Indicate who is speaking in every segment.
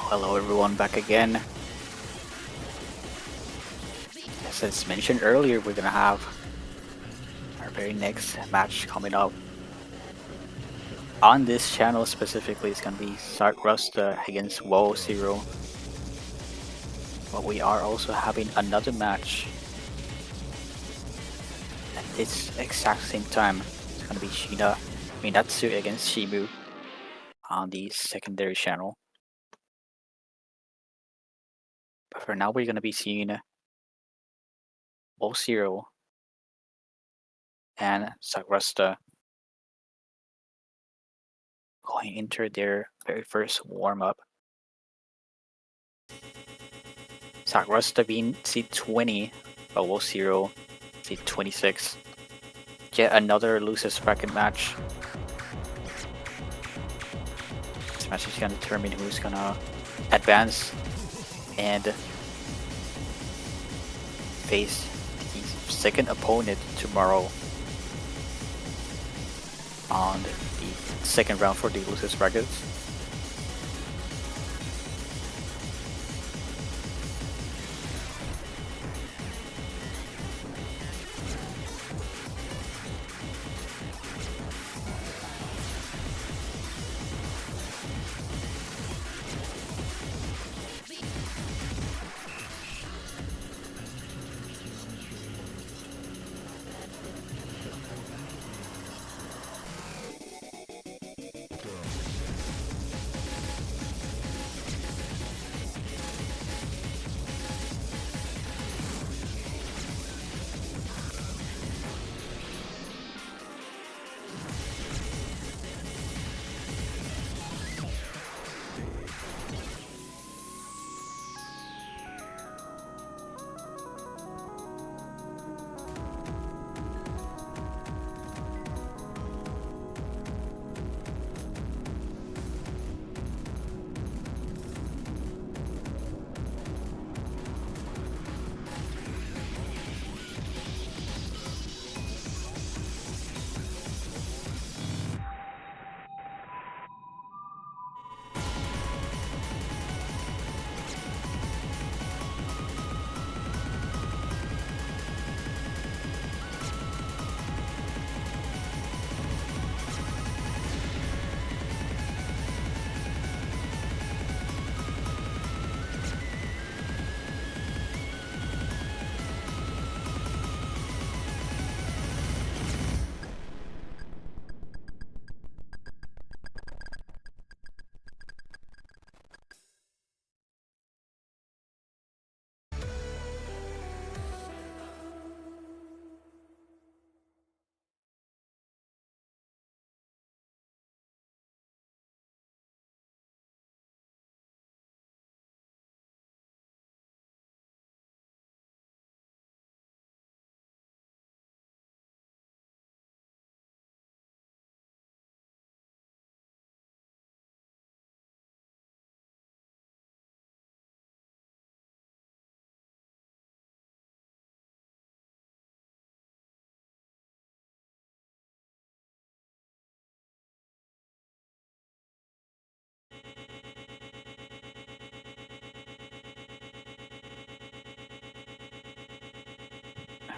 Speaker 1: Hello everyone, back again. As mentioned earlier, we're gonna have our very next match coming up on this channel. Specifically, it's gonna be Zakrusta against WOAH0. But we are also having another match at this exact same time. It's gonna be Minatsu against Shimu on the secondary channel. But for now, we're gonna be seeing WOAH0 and Zakrusta going into their very first warm-up. Zakrusta being seed 20, but WOAH0 seed 26. Yet another losers bracket match. This match is gonna determine who's gonna advance and face the second opponent tomorrow on the second round for the losers brackets.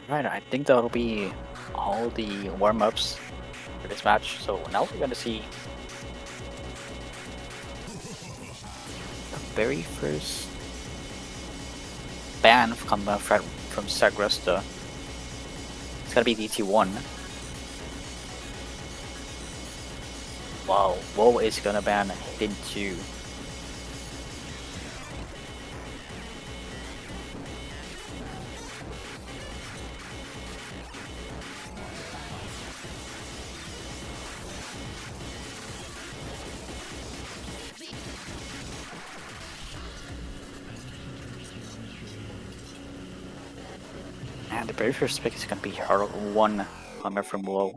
Speaker 1: Alright, I think that'll be all the warm-ups for this match. So now we're gonna see the very first ban from Zakrusta. It's gonna be DT1. Wow, WoW is gonna ban Hidden 2. very first pick is gonna be Hard 1 coming from WOAH.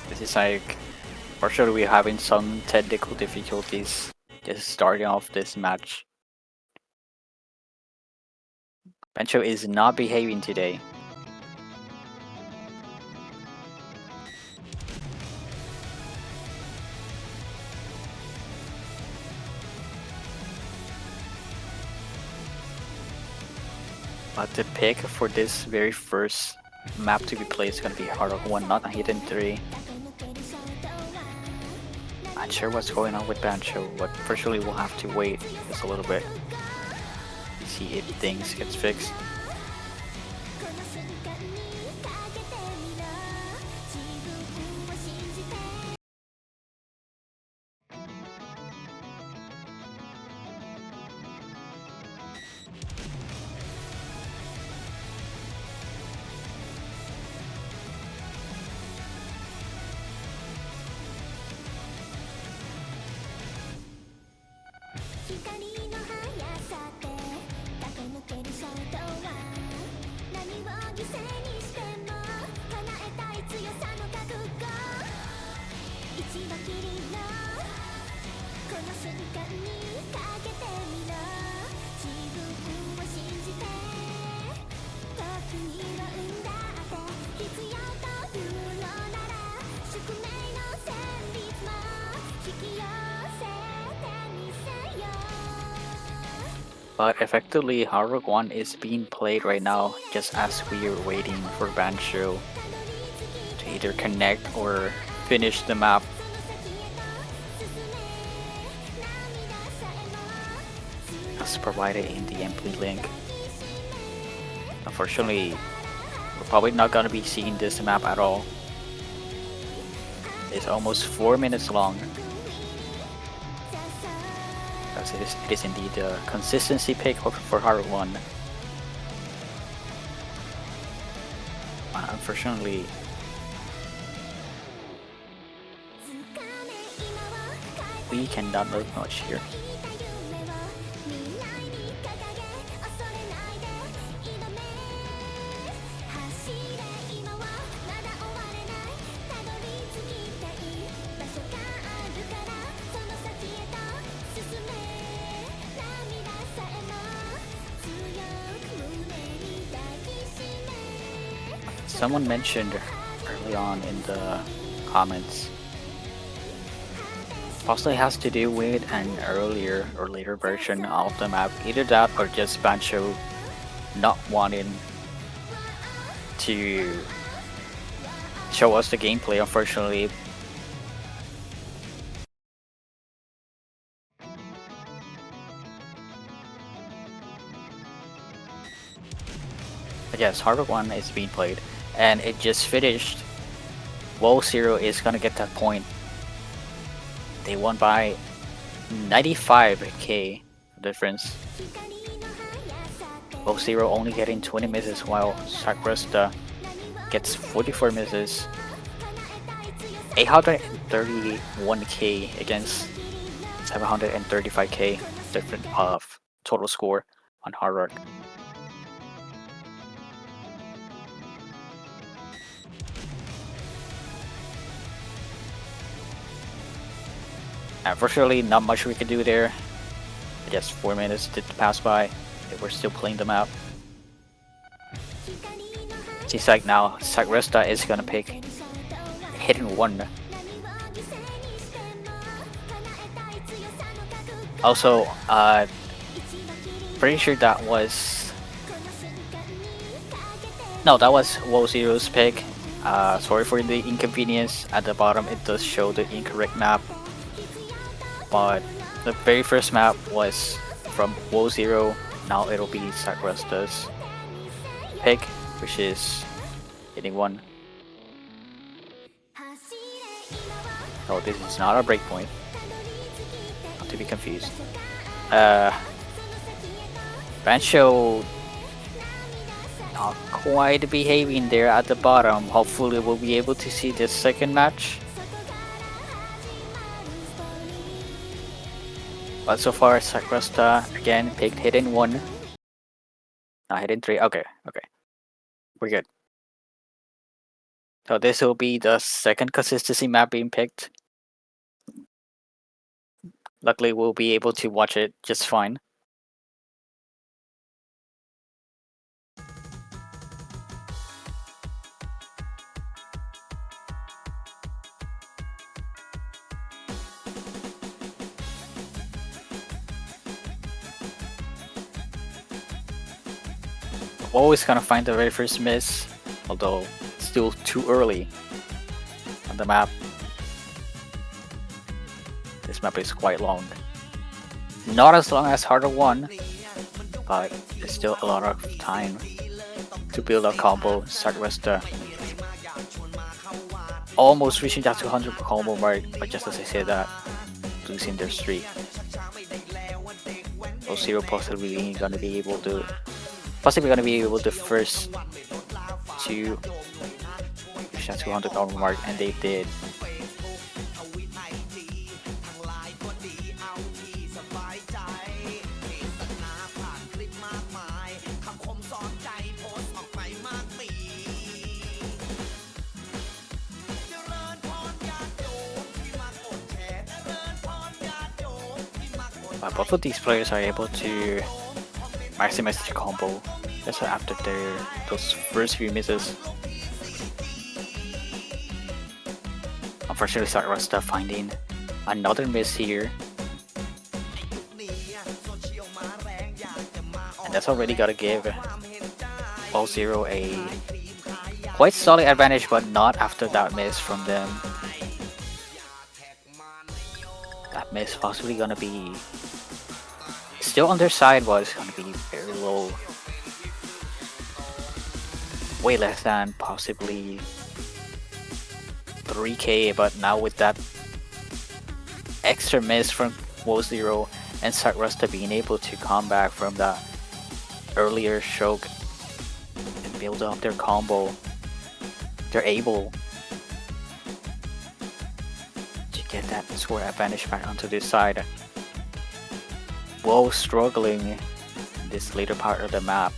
Speaker 1: This is like, for sure we're having some technical difficulties just starting off this match. Bencho is not behaving today. But the pick for this very first map to be played is gonna be Hard 1, not a Hidden 3. Not sure what's going on with Bancho, but for sure we'll have to wait just a little bit. See if things gets fixed. But effectively, Hard 1 is being played right now just as we are waiting for Bancho to either connect or finish the map. As provided in the MP link. Unfortunately, we're probably not gonna be seeing this map at all. It's almost 4 minutes long. It is indeed a consistency pick for Hard 1. Unfortunately, we cannot do much here. Someone mentioned early on in the comments, possibly has to do with an earlier or later version of the map. Either that or just Bancho not wanting to show us the gameplay, unfortunately. But yes, Hard 1 is being played. And it just finished. WOAH0 is gonna get that point. They won by 95k difference. WOAH0 only getting 20 misses while Zakrusta gets 44 misses. 831k against 735k different of total score on Hard Rock. Unfortunately, not much we could do there. I guess 4 minutes did pass by. They were still playing them out. Seems like now Zakrusta is gonna pick Hidden 1. Also, pretty sure that was... No, that was WOAH0's pick. Sorry for the inconvenience. At the bottom it does show the incorrect map. But the very first map was from WOAH0. Now it'll be Zakrusta's pick, which is Hitting 1. Oh, this is not a breakpoint. Not to be confused. Rancho not quite behaving there at the bottom. Hopefully we'll be able to see this second match. But so far Zakrusta again picked Hidden 1. Not Hidden 3. Okay. We're good. So this will be the second consistency map being picked. Luckily we'll be able to watch it just fine. Always gonna find the very first miss, although still too early on the map. This map is quite long. Not as long as Harder 1, but it's still a lot of time to build a combo. Zakrusta almost reaching that 200 combo mark, but just as I said that, losing their streak. WOAH0 possibly gonna be able to first to reach that 200 combo mark, and they did. Both of these players are able to maximize their combo just after those first few misses. Unfortunately, Zakrusta finding another miss here, and that's already gotta give WOAH0 a quite solid advantage, but not after that miss from them. That miss possibly gonna be still on their side, but it's gonna be very low. Way less than possibly 3k, but now with that extra miss from WOAH0 and Zakrusta being able to come back from that earlier choke and build up their combo, they're able to get that score advantage back onto this side. WOAH struggling in this later part of the map.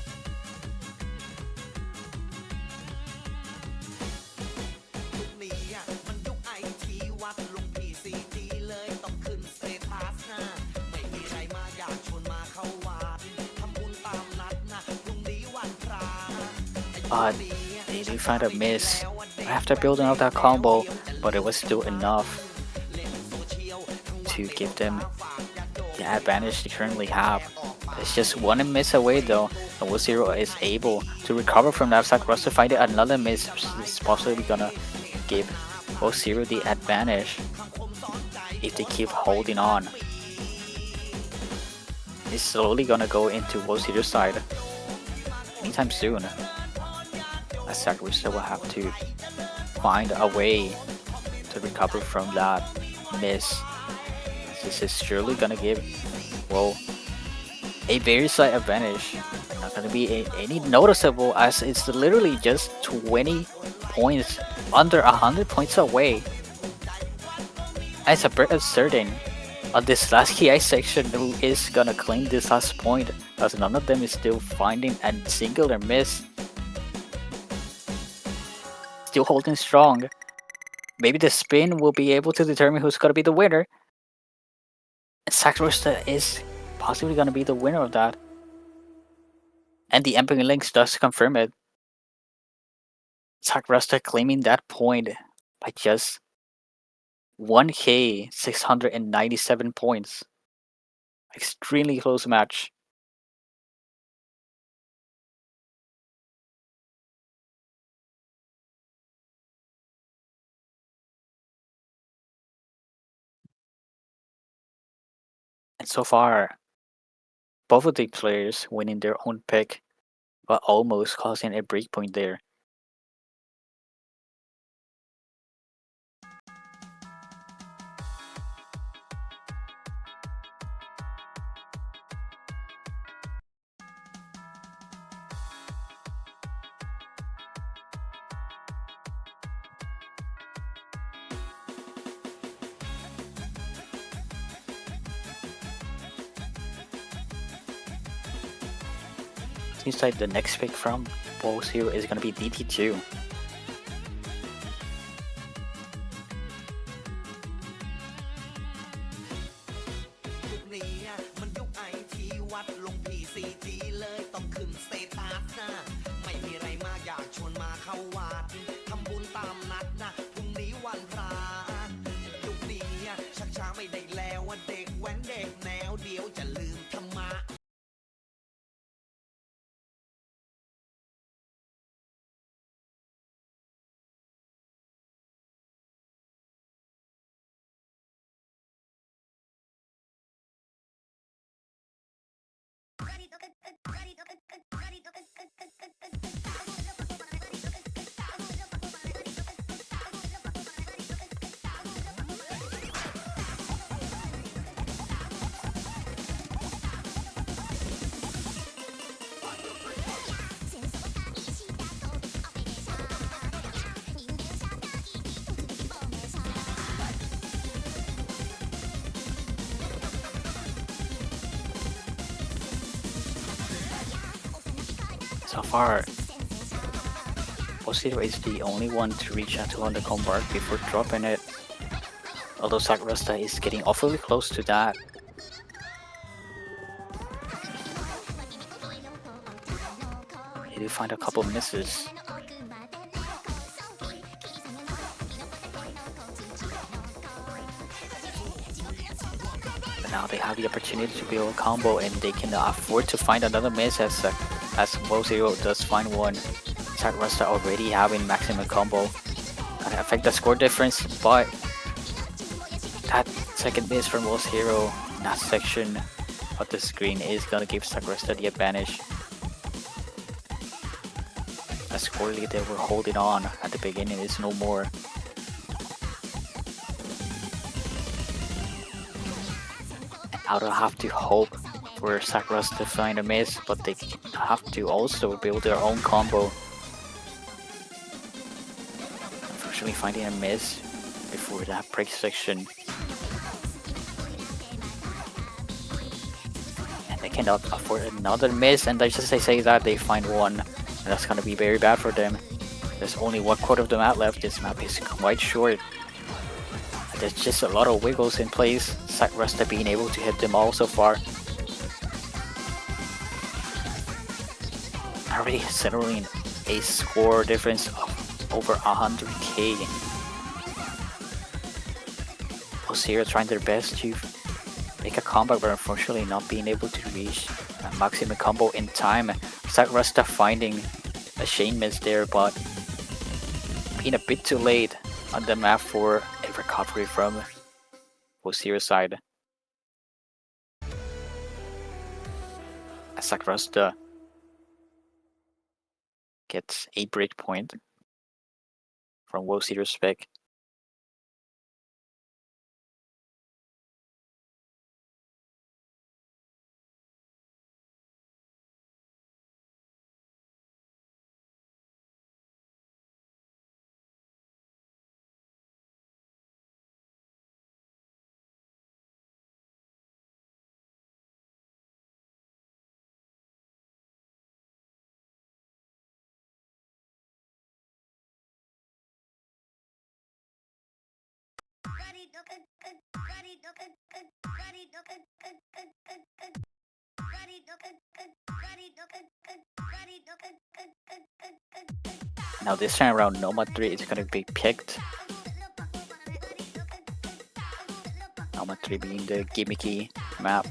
Speaker 1: But they do find a miss after building up that combo, but it was still enough to give them the advantage they currently have. It's just one miss away though, and WOAH0 is able to recover from that. Zakrusta finding another miss is possibly gonna give WOAH0 the advantage if they keep holding on. It's slowly gonna go into WOAH0's side anytime soon, as Zakrusta will have to find a way to recover from that miss. This is surely gonna give WOAH a very slight advantage Not gonna be any noticeable as it's literally just 20 points, under 100 points away. And it's a bit uncertain on this last KI section who is gonna claim this last point, as none of them is still finding a singular miss. Still holding strong. Maybe the spin will be able to determine who's gonna be the winner. And Zakrusta is possibly gonna be the winner of that. And the Emping Links does confirm it. Zakrusta claiming that point by just 1k 697 points. Extremely close match. And so far, both of the players winning their own pick, but almost causing a breakpoint there. Seems like the next pick from WOAH0 is gonna be DT2. So far, WOAH0 is the only one to reach out to on the combo arc before dropping it. Although Zakrusta is getting awfully close to that. He do find a couple misses. But now they have the opportunity to build a combo and they can afford to find another miss as WOAH0 does find one. Zakrusta already having maximum combo. Gonna affect the score difference, but that second miss from WOAH0 in that section of the screen is gonna give Zakrusta the advantage. The score lead they were holding on at the beginning is no more. Now they'll have to hope for Zakrusta to find a miss, but they have to also build their own combo. Unfortunately, finding a miss before that break section. And they cannot afford another miss, and just they say that they find one. And that's gonna be very bad for them. There's only 1/4 of the map left. This map is quite short. There's just a lot of wiggles in place. Zakrusta being able to hit them all so far. Already settling a score difference of over 100k. WOAH0 trying their best to make a comeback, but unfortunately not being able to reach a maximum combo in time. Zakrusta finding a Shane miss there, but being a bit too late on the map for a recovery from WOAH0 side. Zakrusta gets a break point from WOAH0's pick. Now this time around, Noma 3 is gonna be picked. Noma 3 being the gimmicky map.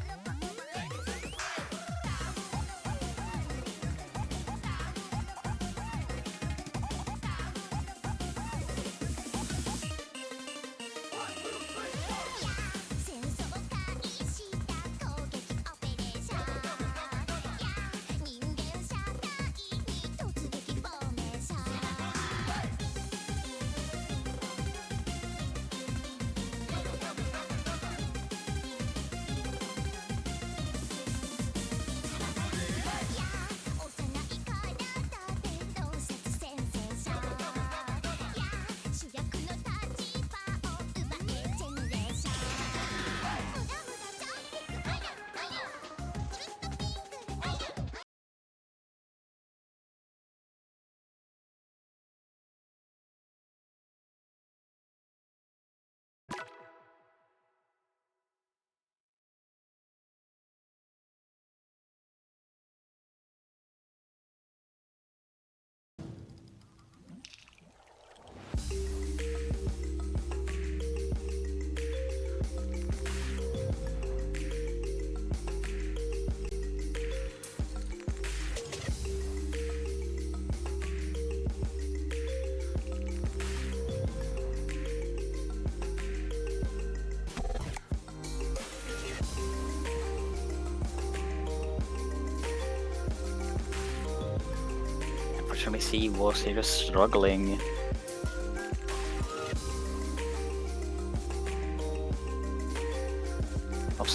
Speaker 1: Unfortunately, see WOAH0 struggling.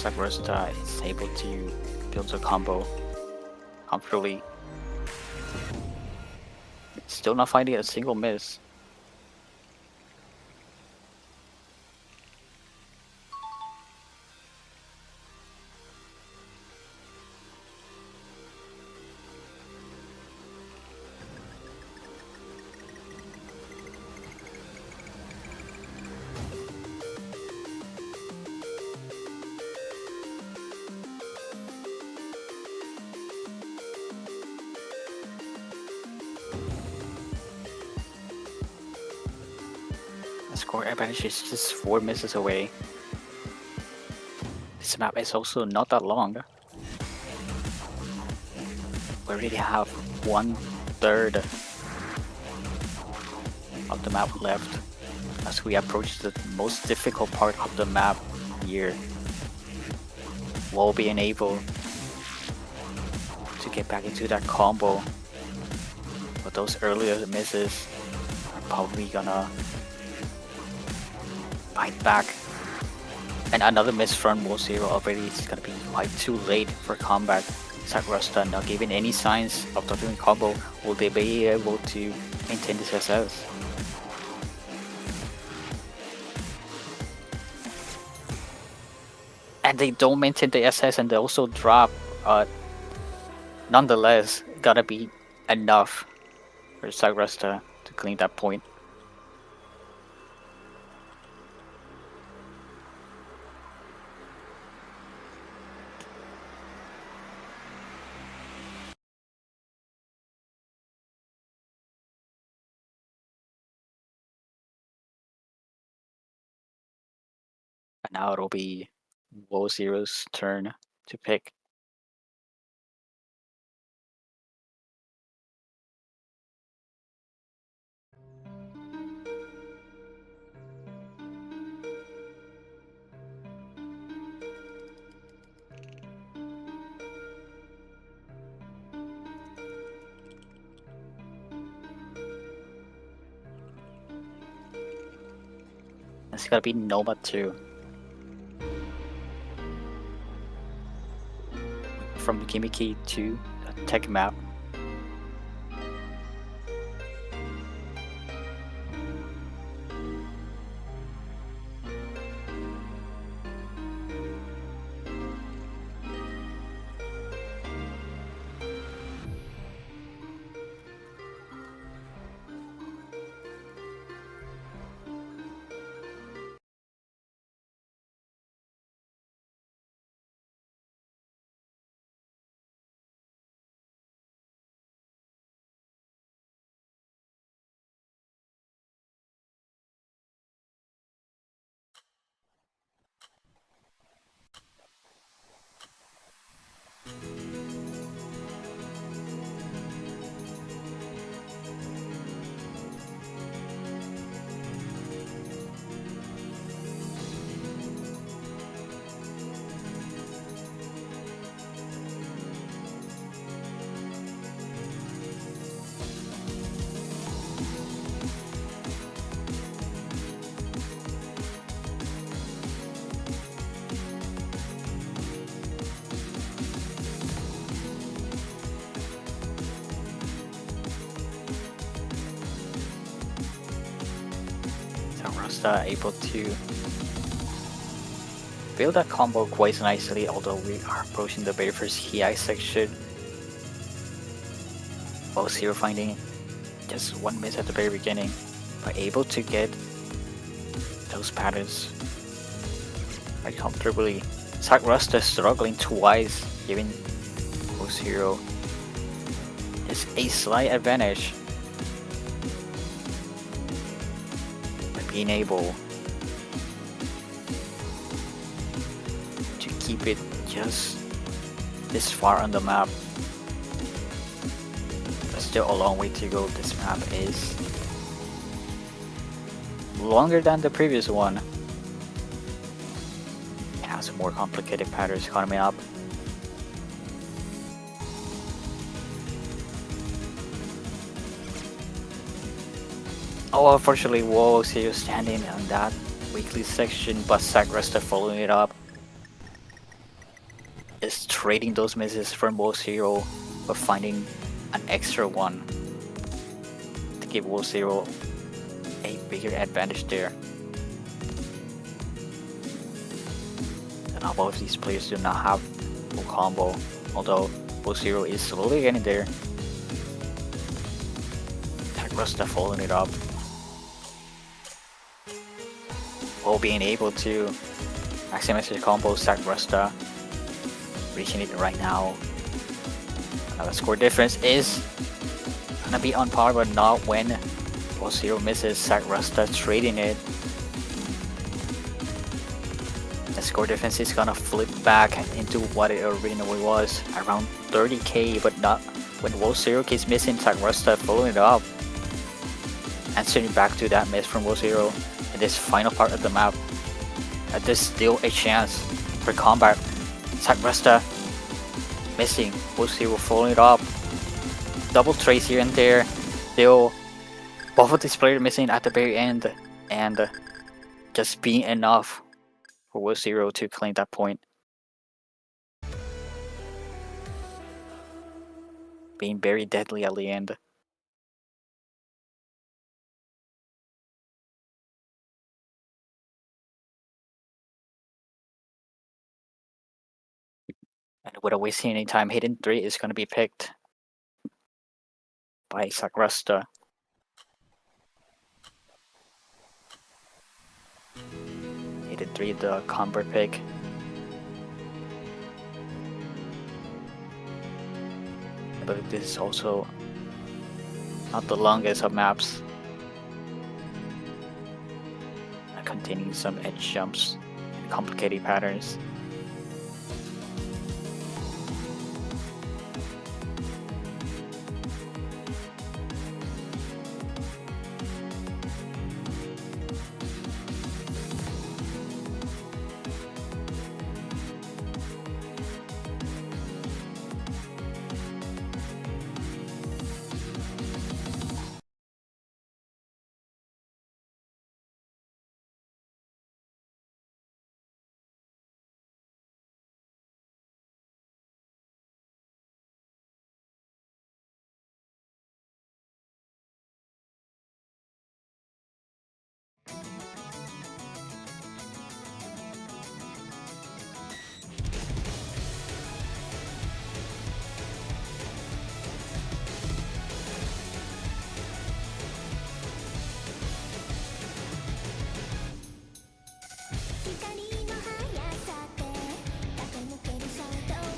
Speaker 1: Zakrusta is able to build a combo comfortably. Still not finding a single miss. The score advantage is just 4 misses away. This map is also not that long. We already have 1/3 of the map left as we approach the most difficult part of the map here, while being able to get back into that combo. But those earlier misses are probably gonna bite back. And another miss from WOAH0 already is gonna be quite too late for comeback. Zakrusta not giving any signs of the doing combo. Will they be able to maintain this SS? And they don't maintain the SS and they also drop. Nonetheless, gotta be enough for Zakrusta to clean that point. And now it'll be WOAH0's turn to pick. It's gotta be Noma 2. From Gimmicky to a tech map. Zakrusta able to build that combo quite nicely, although we are approaching the very first HI section. WOAH0 finding just one miss at the very beginning, but able to get those patterns quite comfortably. Zakrusta struggling twice, giving WOAH0 just a slight advantage by being able to keep it just this far on the map. But still a long way to go. This map is longer than the previous one. It has more complicated patterns coming up. Oh, unfortunately, WOAH0 standing on that weekly section, but Zakrusta following it up. Is trading those misses from WOAH0, but finding an extra one to give WOAH0 a bigger advantage there. And now both of these players do not have full combo, although WOAH0 is slowly getting there. Zakrusta following it up. WOAH being able to maximize his combo. Zakrusta reaching it right now. Now the score difference is gonna be on par, but not when WOAH0 misses. Zakrusta trading it. The score difference is gonna flip back into what it originally was, around 30k, but not when WOAH0 keeps missing. Zakrusta following it up, answering back to that miss from WOAH0 in this final part of the map. There's still a chance for combat. Zakrusta missing, WOAH0 following it up. Double trades here and there. Still, both of these players missing at the very end, and just being enough for WOAH0 to claim that point. Being very deadly at the end. And without wasting any time, Hidden 3 is going to be picked by Zakrusta. Hidden 3, the convert pick. But this is also not the longest of maps, containing some edge jumps and complicated patterns.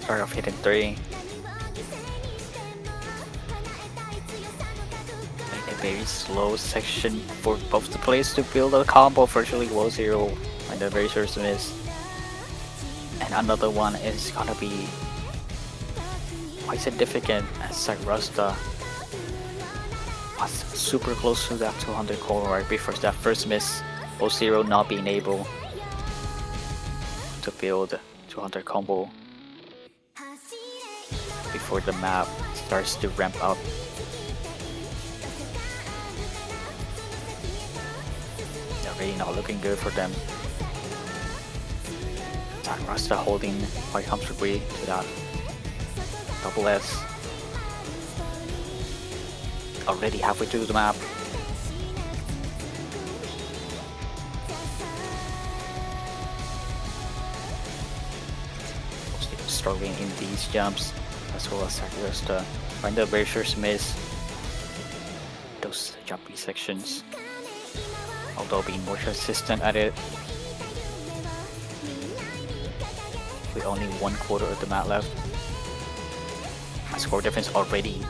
Speaker 1: Start of Hidden 3. A very slow section for both the players to build a combo. Virtually WOAH0 and the very first miss. And another one is gonna be quite significant as Zakrusta was super close to that 200 core right before that first miss. WOAH0 not being able to build 200 combo before the map starts to ramp up. They're really not looking good for them. Zakrusta holding quite comfortably to that double S. Already halfway through the map. struggling in these jumps, as well as Zakrusta find the very first miss. Those jumping sections, although being more consistent at it. With only 1/4 of the map left, my score difference already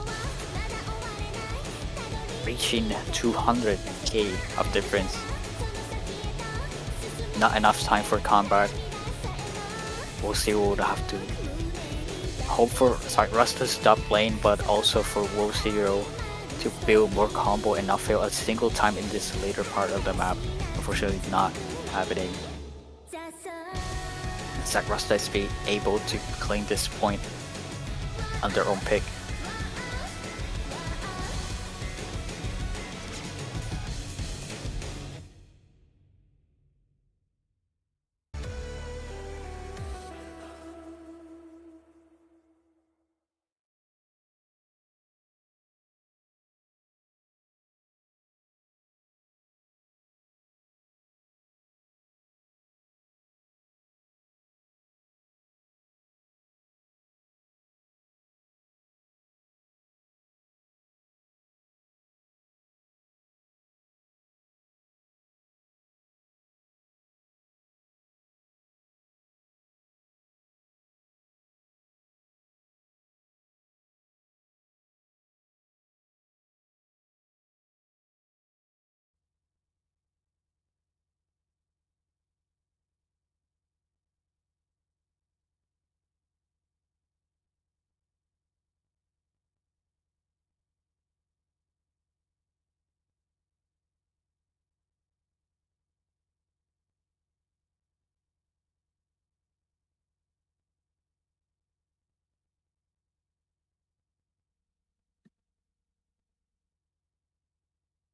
Speaker 1: reaching 200k of difference. Not enough time for combat. WOAH0 would have to hope for Zakrusta to stop playing, but also for WOAH0 to build more combo and not fail a single time in this later part of the map. Unfortunately, not happening. Zakrusta is able to claim this point on their own pick.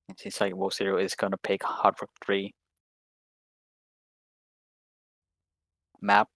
Speaker 1: It seems like WOAH0 is gonna pick Hard Rock 3 map.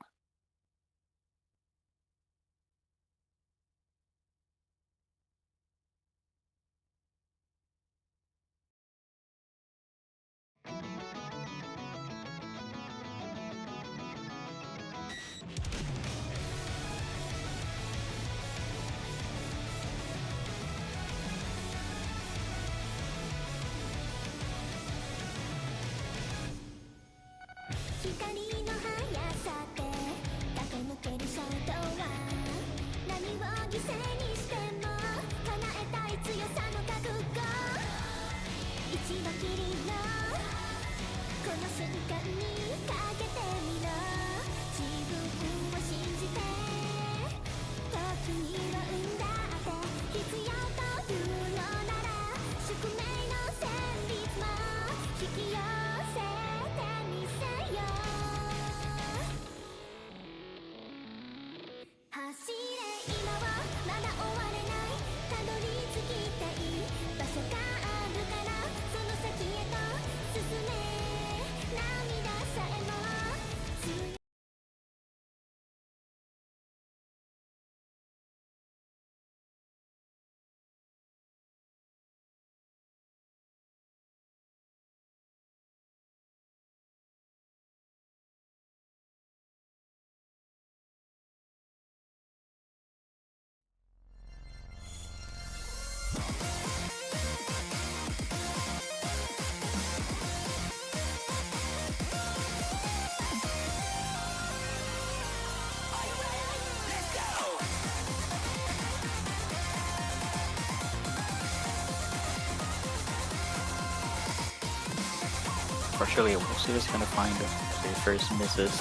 Speaker 1: Unfortunately, WOAH0 is gonna find their first misses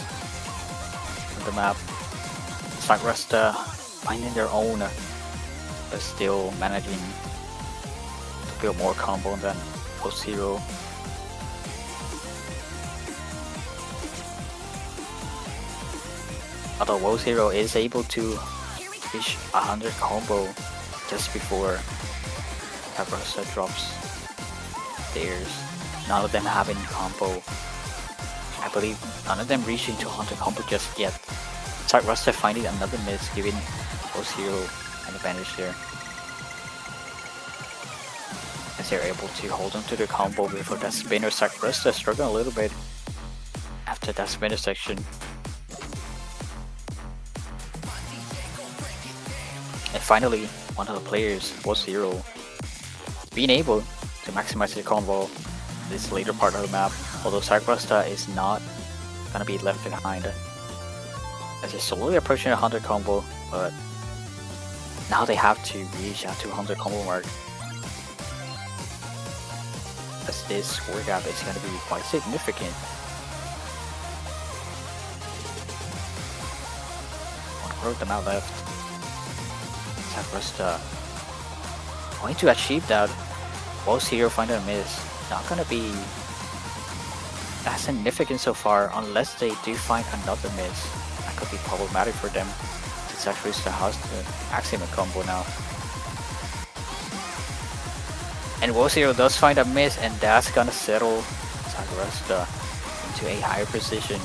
Speaker 1: on the map. Zakrusta finding their own, but still managing to build more combo than WOAH0. Although WOAH0 is able to reach 100 combo just before Zakrusta drops theirs. None of them having combo. I believe none of them reaching 200 combo just yet. Zakrusta finding another miss, giving WOAH0 an advantage there. As they're able to hold on to the combo before that spinner. Zakrusta struggling a little bit after that spinner section. finally, one of the players, WOAH0, being able to maximize the combo this later part of the map, although Zakrusta is not gonna be left behind. As they're slowly approaching a 100 combo, but now they have to reach that 200 combo mark. As this score gap is gonna be quite significant. One quarter of the map left. Zakrusta going to achieve that. WOAH0 find a miss. Not gonna be that significant so far unless they do find another miss. That could be problematic for them. Zakrusta has the maximum combo now. And WOAH0 does find a miss, and that's gonna settle Zakrusta into a higher position.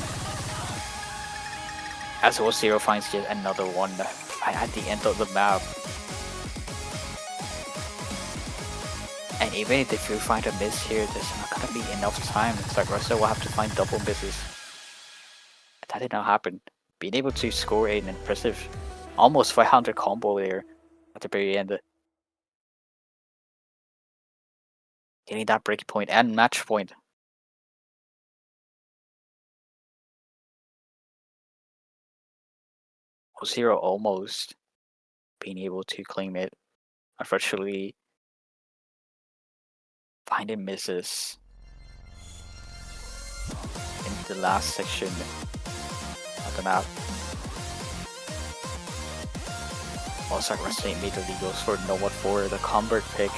Speaker 1: As WOAH0 finds yet another one at the end of the map. And even if you find a miss here, there's not gonna be enough time. Zakrusta will have to find double misses. That did not happen. Being able to score an impressive almost 500 combo there at the very end. Getting that break point and match point. WOAH0 almost being able to claim it. Unfortunately, finding misses in the last section of the map. While Zakrusta immediately goes for Nomad for the convert pick.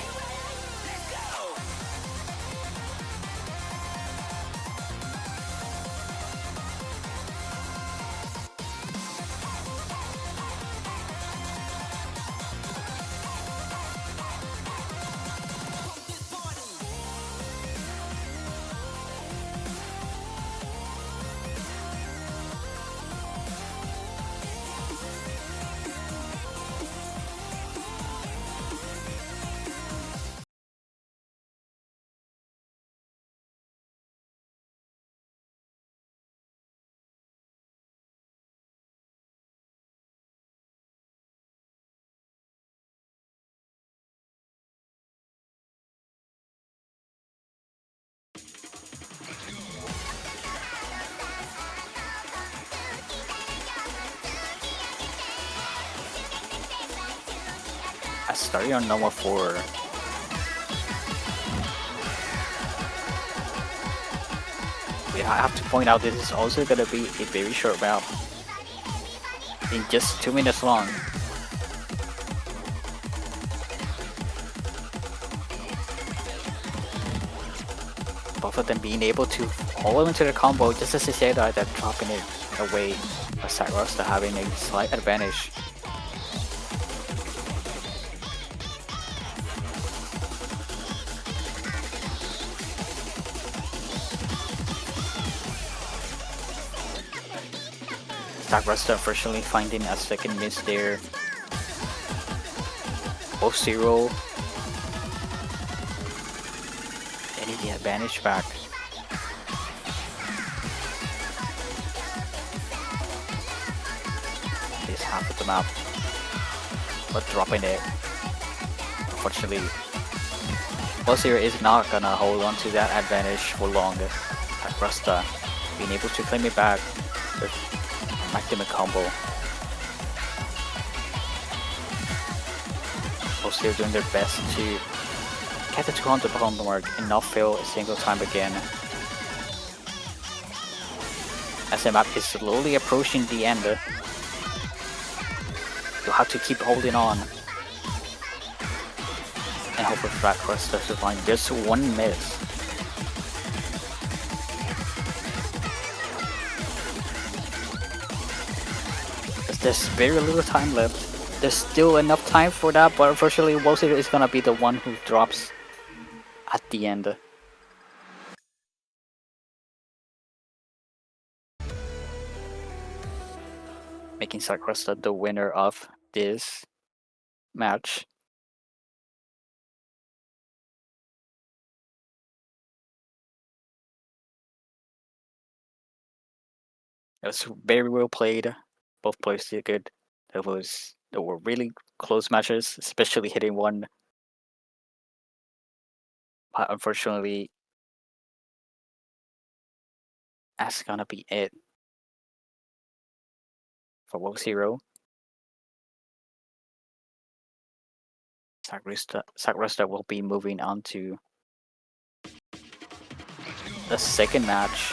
Speaker 1: Starting on Nomad 4. I have to point out this is also gonna be a very short map. In just 2 minutes long. Both of them being able to hold into the combo just as they say that they're dropping it away. But Zakrusta having a slight advantage. Zakrusta unfortunately finding a second miss there. WOAH0 getting the advantage back. This half of the map, but dropping it. Unfortunately, WOAH0 is not gonna hold on to that advantage for long. Zakrusta being able to claim it back with maximum combo. WOAH0 doing their best to get the 200 combo mark and not fail a single time again. As the map is slowly approaching the end, you'll have to keep holding on and hope for Zakrusta to find just one miss. There's very little time left. There's still enough time for that, but unfortunately WOAH0 is gonna be the one who drops at the end. Making Zakrusta the winner of this match. It was very well played. Both players did good. It was There were really close matches, especially hitting one. But unfortunately, that's gonna be it for WOAH0. Zakrusta will be moving on to the second match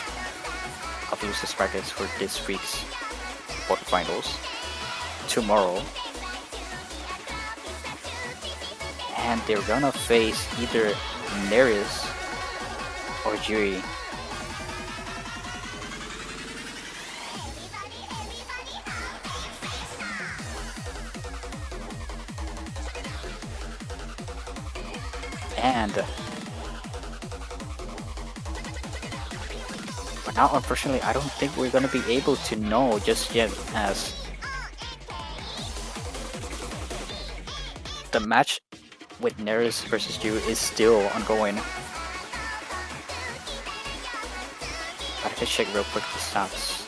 Speaker 1: of users brackets for this week's quarterfinals tomorrow. And they're gonna face either Neris or Yuri. And but now, unfortunately, I don't think we're gonna be able to know just yet, as the match with Neris versus you is still ongoing. But I can check real quick the stats.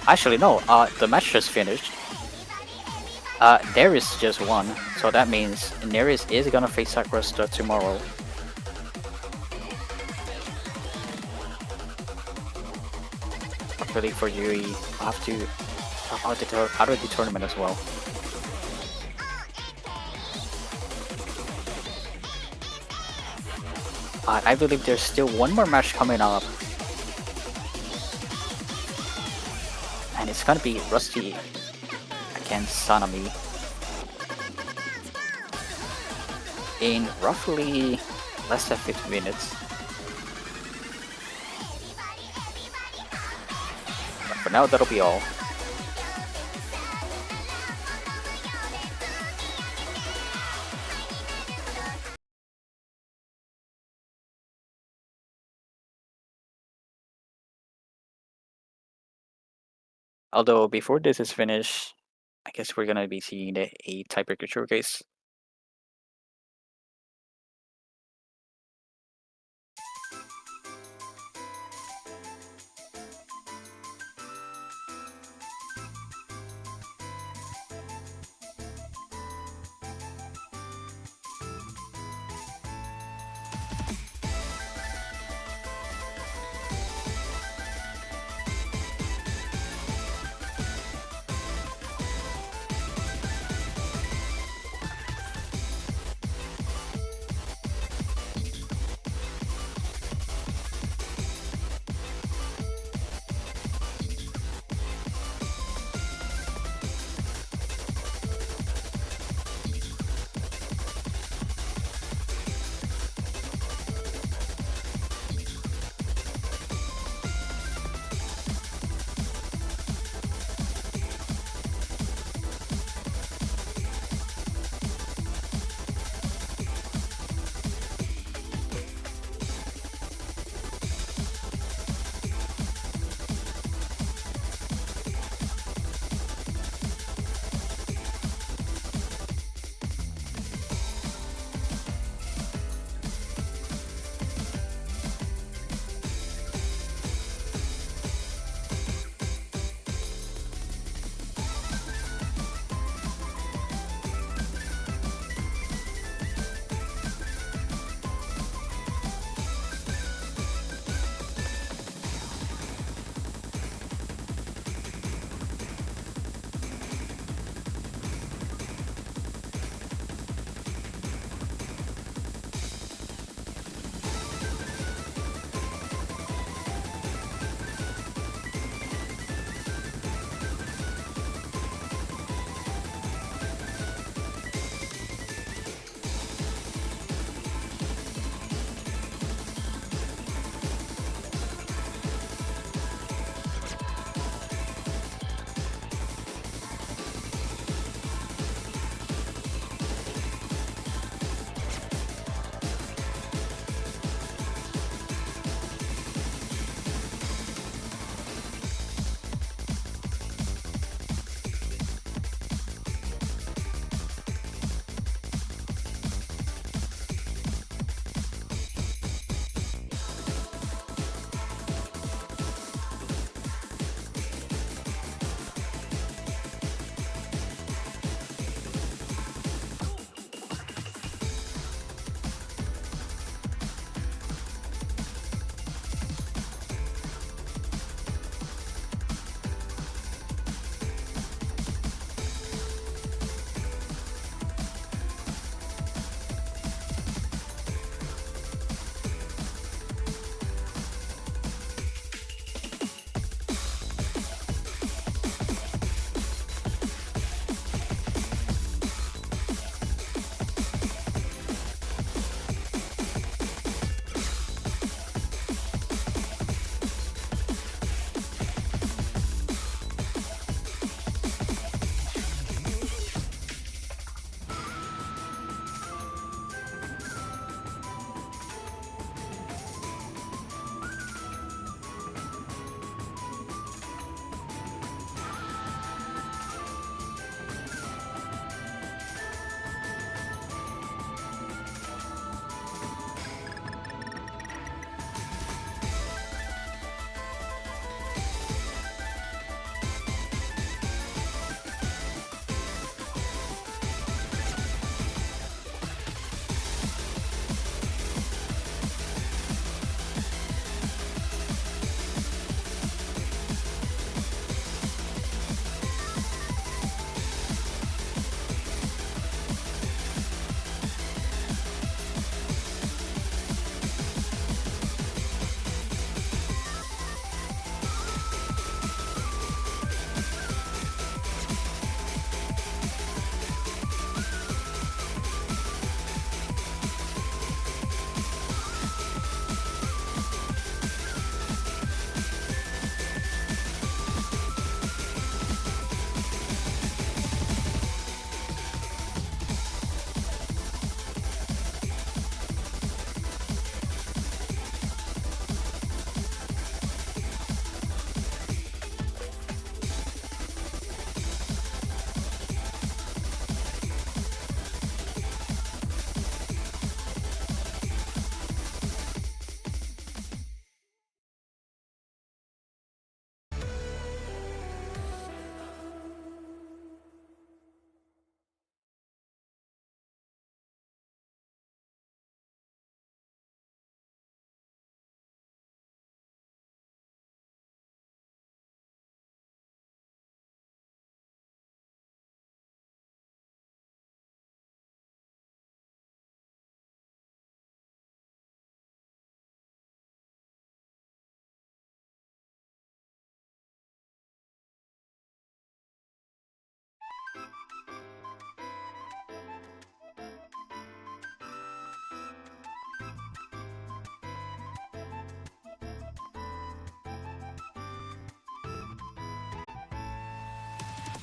Speaker 1: Actually, no. The match just finished. Neris just won, so that means Neris is gonna face Zakrusta tomorrow. Luckily for Yuri, I'll have to drop out of the tournament as well. I believe there's still one more match coming up. And it's gonna be Rusty against Sanami in roughly less than 50 minutes. But for now, that'll be all. Although before this is finished, I guess we're gonna be seeing a tiebreaker showcase.